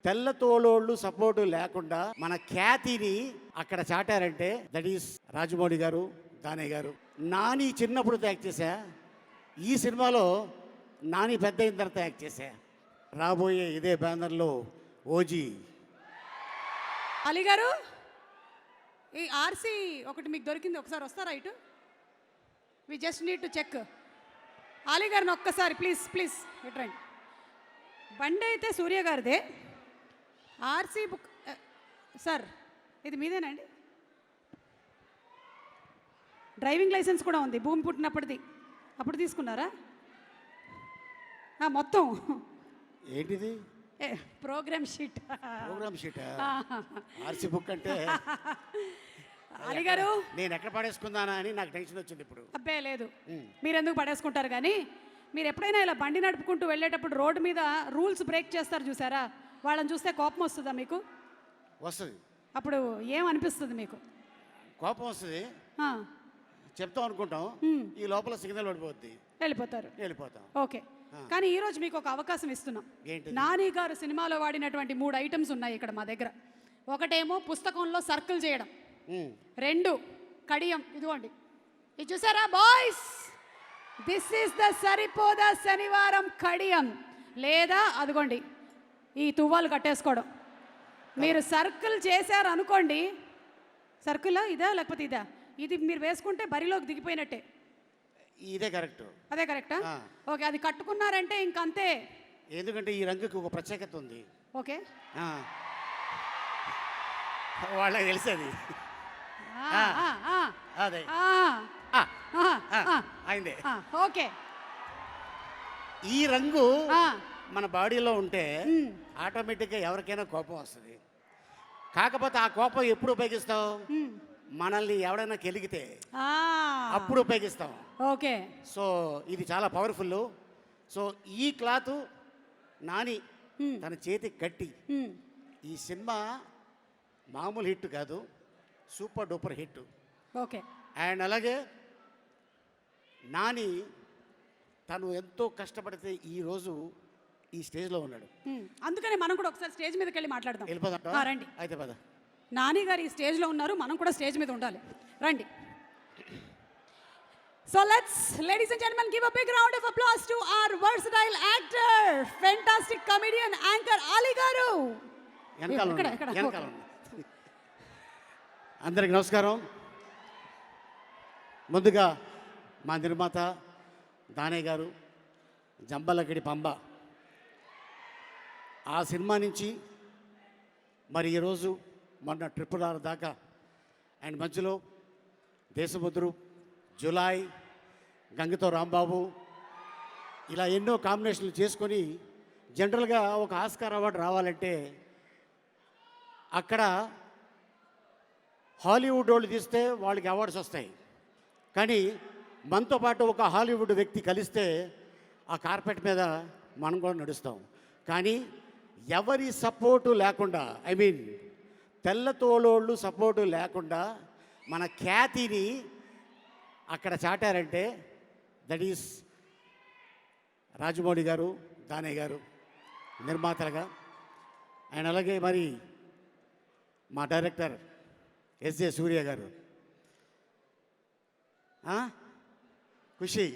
తెల్ల తోలోళ్ళు సపోర్టు లేకుండా మన ఖ్యాతిని అక్కడ చాటారంటే దట్ ఈస్ రాజమౌళి గారు, దానయ్య గారు. నాని చిన్నప్పుడు యాక్ట్ చేశా, ఈ సినిమాలో నాని పెద్ద అయిన తర్వాత యాక్ట్ చేశా. రాబోయే ఇదే బ్యానర్లో ఓజీ. అలీ గారు, ఈ ఆర్సీ ఒకటి మీకు దొరికింది, ఒకసారి వస్తారా ఇటు? We just need to check. Ali గారిని ఒక్కసారి ప్లీజ్ ప్లీజ్ ఇటు రండి. బండి అయితే సూర్య గారిదే. ఆర్సీ బుక్ సార్ ఇది మీదేనండి? డ్రైవింగ్ లైసెన్స్ కూడా ఉంది, భూమి పుట్టినప్పటిది. అప్పుడు తీసుకున్నారా? మొత్తం ఏంటిది? Programme sheet. Programme sheet RC book అంటే అలీ గారు, నేను ఎక్కడ పడేసుకుందానా అని నాకు టెన్షన్ వచ్చింది ఇప్పుడు. అబ్బే లేదు, మీరు ఎందుకు పడేసుకుంటారు కానీ, మీరు ఎప్పుడైనా ఇలా బండి నడుపుకుంటూ వెళ్ళేటప్పుడు రోడ్డు మీద రూల్స్ బ్రేక్ చేస్తారు చూసారా, వాళ్ళని చూస్తే కోపం వస్తుందా మీకు? వస్తుంది. అప్పుడు ఏమనిపిస్తుంది మీకు? కోపం వస్తుంది, చెప్తాం అనుకుంటాం, ఈ లోపల సిగ్నల్ పడిపోద్ది, వెళ్ళిపోతాం. ఓకే, కానీ ఈరోజు మీకు ఒక అవకాశం ఇస్తున్నాం. ఏంటి? నాని గారు సినిమాలో వాడినటువంటి 3 ఐటమ్స్ ఉన్నాయి ఇక్కడ మా దగ్గర. ఒకటేమో పుస్తకంలో సర్కిల్ చేయడం, 2 కడియం, ఇదిగోండి ఇది చూసారా బాయ్స్, దిస్ ఈస్ ద సరిపోదా శనివారం కడియం, లేదా అదిగోండి ఈ తువ్వాలు కట్టేసుకోవడం. మీరు సర్కిల్ చేశారు అనుకోండి, సర్కిల్ ఇదా లేకపోతే ఇదా, ఇది మీరు వేసుకుంటే బరిలోకి దిగిపోయినట్టే. ఇదే కరెక్ట్. అదే కరెక్టా? ఓకే, అది కట్టుకున్నారంటే ఇంకంతే. ఎందుకంటే ఈ రంగుకి ఒక ప్రత్యేకత ఉంది. ఓకే, వాళ్ళకి తెలిసేది అదే అయిందే. ఓకే, ఈ రంగు మన బాడీలో ఉంటే ఆటోమేటిక్గా ఎవరికైనా కోపం వస్తుంది. కాకపోతే ఆ కోపం ఎప్పుడు ఉపయోగిస్తాం? మనల్ని ఎవడైనా కెలిగితే అప్పుడు ఉపయోగిస్తాం. ఓకే, సో ఇది చాలా పవర్ఫుల్. సో ఈ క్లాత్ నాని తన చేతికి కట్టి, ఈ సినిమా మామూలు హిట్ కాదు, super duper hit. Okay, and అలాగే నాని తను ఎంతో కష్టపడితే ఈరోజు ఈ స్టేజ్లో ఉన్నాడు. అందుకనే మనం కూడా ఒకసారి స్టేజ్ మీదకి వెళ్ళి మాట్లాడదాం. వెళ్ళిపోదాం, రండి. అయితే పద. నాని గారు ఈ స్టేజ్లో ఉన్నారు, మనం కూడా స్టేజ్ మీద ఉండాలి. రండి. So let's, ladies and gentlemen, give a big round of applause to our versatile actor, fantastic comedian, anchor Ali garu. అందరికి నమస్కారం. ముందుగా మా నిర్మాత దానయ్య గారు, జంబలగడి పంబ, ఆ సినిమా నుంచి మరి ఈరోజు మొన్న RRR దాకా, అండ్ మధ్యలో దేశముద్రు, జులాయ్, గంగతో రాంబాబు, ఇలా ఎన్నో కాంబినేషన్లు చేసుకొని జనరల్గా ఒక ఆస్కార్ అవార్డు రావాలంటే అక్కడ హాలీవుడ్ వాళ్ళు తీస్తే వాళ్ళకి అవార్డ్స్ వస్తాయి. కానీ మనతో పాటు ఒక హాలీవుడ్ వ్యక్తి కలిస్తే ఆ కార్పెట్ మీద మనం కూడా నడుస్తాం. కానీ ఎవరి సపోర్టు లేకుండా, ఐ మీన్ తెల్ల తోలోళ్ళు సపోర్టు లేకుండా మన ఖ్యాతిని అక్కడ చాటారంటే దట్ ఈస్ రాజమౌళి గారు, దానయ్య గారు నిర్మాతలుగా. అండ్ అలాగే మరి మా డైరెక్టర్ ఎస్జే సూర్య గారు, ఖుషి,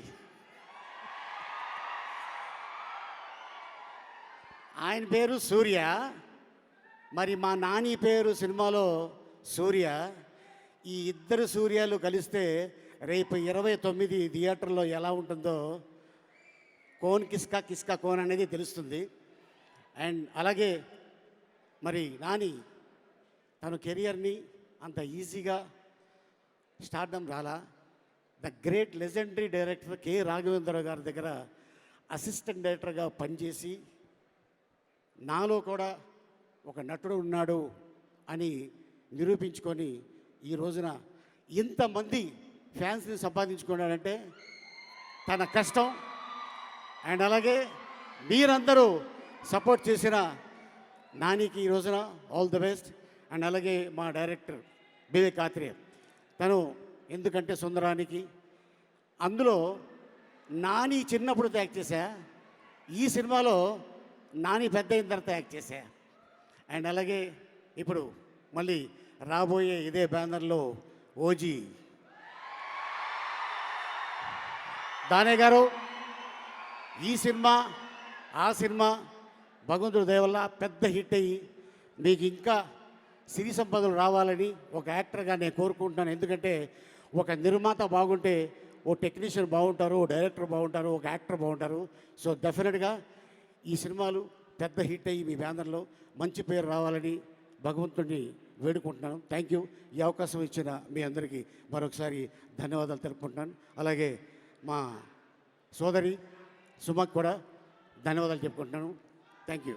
ఆయన పేరు సూర్య, మరి మా నాని పేరు సినిమాలో సూర్య. ఈ ఇద్దరు సూర్యాలు కలిస్తే రేపు 29 థియేటర్లో ఎలా ఉంటుందో కోన్ కిస్కా కిస్కా కోన్ అనేది తెలుస్తుంది. అండ్ అలాగే మరి నాని తన కెరియర్ని అంత ఈజీగా స్టార్డమ్ రాలా. The great legendary director K Raghavendra Rao గారి దగ్గర అసిస్టెంట్ డైరెక్టర్గా పనిచేసి నాలో కూడా ఒక నటుడు ఉన్నాడు అని నిరూపించుకొని ఈ రోజున ఇంతమంది ఫ్యాన్స్ని సంపాదించుకున్నాడంటే తన కష్టం. అండ్ అలాగే మీరందరూ సపోర్ట్ చేసిన నానికి ఈ రోజున ఆల్ ది బెస్ట్. అండ్ అలాగే మా డైరెక్టర్ వివేక్ ఆత్రేయ, తను ఎందుకంటే సుందరానికి అందులో నాని చిన్నప్పుడు యాక్ట్ చేశా, ఈ సినిమాలో నాని పెద్ద అయిన తర్వాత యాక్ట్ చేశా. అండ్ అలాగే ఇప్పుడు మళ్ళీ రాబోయే ఇదే బ్యానర్లో ఓజీ దానే గారు ఈ సినిమా ఆ సినిమా భగవంతుడి దయ వల్ల పెద్ద హిట్ అయ్యి మీకు ఇంకా సిరి సంపదలు రావాలని ఒక యాక్టర్గా నేను కోరుకుంటున్నాను. ఎందుకంటే ఒక నిర్మాత బాగుంటే ఓ టెక్నీషియన్ బాగుంటారు, ఓ డైరెక్టర్ బాగుంటారు, ఒక యాక్టర్ బాగుంటారు. సో డెఫినెట్గా ఈ సినిమాలు పెద్ద హిట్ అయ్యి మీ బ్యానర్లో మంచి పేరు రావాలని భగవంతుడిని వేడుకుంటున్నాను. Thank you. ఈ అవకాశం ఇచ్చిన మీ అందరికీ మరొకసారి ధన్యవాదాలు తెలుపుకుంటున్నాను. అలాగే మా సోదరి సుమకు కూడా ధన్యవాదాలు చెప్పుకుంటున్నాను. Thank you.